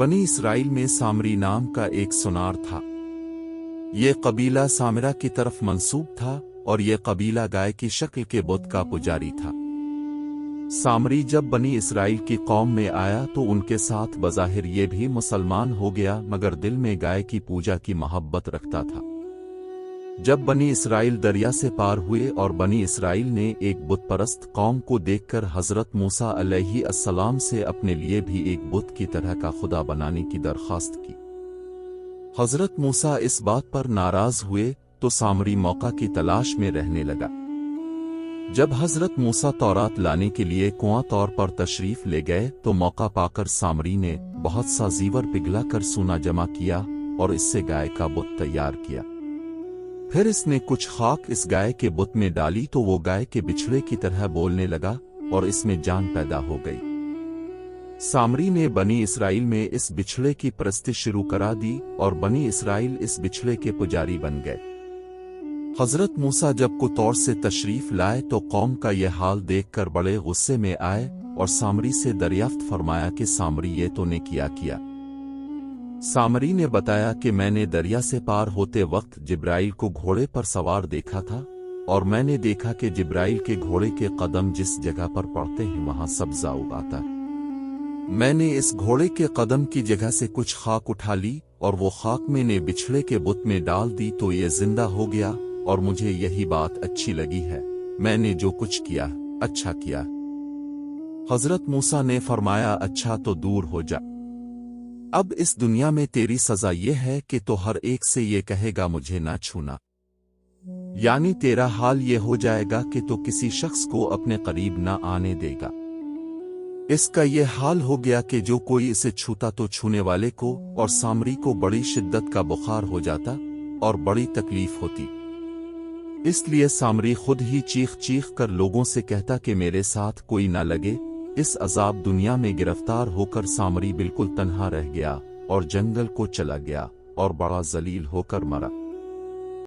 बनी इसराइल में सामरी नाम का एक सुनार था। ये कबीला सामिरा की तरफ मंसूब था और ये कबीला गाय की शक्ल के बुत का पुजारी था। सामरी जब बनी इसराइल की कौम में आया तो उनके साथ बज़ाहिर ये भी मुसलमान हो गया, मगर दिल में गाय की पूजा की मोहब्बत रखता था। जब बनी इसराइल दरिया से पार हुए और बनी इसराइल ने एक बुत परस्त कौम को देखकर हज़रत मूसा अलैहिस्सलाम से अपने लिए भी एक बुत की तरह का खुदा बनाने की दरख्वास्त की। हज़रत मूसा इस बात पर नाराज हुए तो सामरी मौका की तलाश में रहने लगा। जब हज़रत मूसा तौरात लाने के लिए कुआं तौर पर तशरीफ ले गए तो मौका पाकर सामरी ने बहुत सा ज़ीवर पिघला कर सोना जमा किया और इससे गाय का बुत तैयार किया। फिर इसने कुछ खाक इस गाय के बुत में डाली तो वो गाय के बिछड़े की तरह बोलने लगा और इसमें जान पैदा हो गई। सामरी ने बनी इसराइल में इस बिछड़े की परस्ती शुरू करा दी और बनी इसराइल इस बिछड़े के पुजारी बन गए। हज़रत मूसा जब कुतौर से तशरीफ लाए तो कौम का यह हाल देखकर बड़े गुस्से में आए और सामरी से दरियाफ्त फरमाया कि सामरी ये तूने क्या किया। सामरी ने बताया कि मैंने दरिया से पार होते वक्त जिब्राइल को घोड़े पर सवार देखा था और मैंने देखा कि जिब्राइल के घोड़े के कदम जिस जगह पर पड़ते हैं वहां सब्जा उगाता है। मैंने इस घोड़े के कदम की जगह से कुछ खाक उठा ली और वो खाक मैंने बिछड़े के बुत में डाल दी तो ये जिंदा हो गया और मुझे यही बात अच्छी लगी है। मैंने जो कुछ किया अच्छा किया। हज़रत मूसा ने फरमाया अच्छा तो दूर हो जा। अब इस दुनिया में तेरी सजा ये है कि तो हर एक से ये कहेगा मुझे ना छूना, यानी तेरा हाल ये हो जाएगा कि तो किसी शख्स को अपने करीब ना आने देगा। इसका ये हाल हो गया कि जो कोई इसे छूता तो छूने वाले को और सामरी को बड़ी शिद्दत का बुखार हो जाता और बड़ी तकलीफ होती। इसलिए सामरी खुद ही चीख चीख कर लोगों से कहता कि मेरे साथ कोई ना लगे। इस अजाब दुनिया में गिरफ्तार होकर सामरी बिल्कुल तन्हा रह गया और जंगल को चला गया और बड़ा जलील होकर मरा।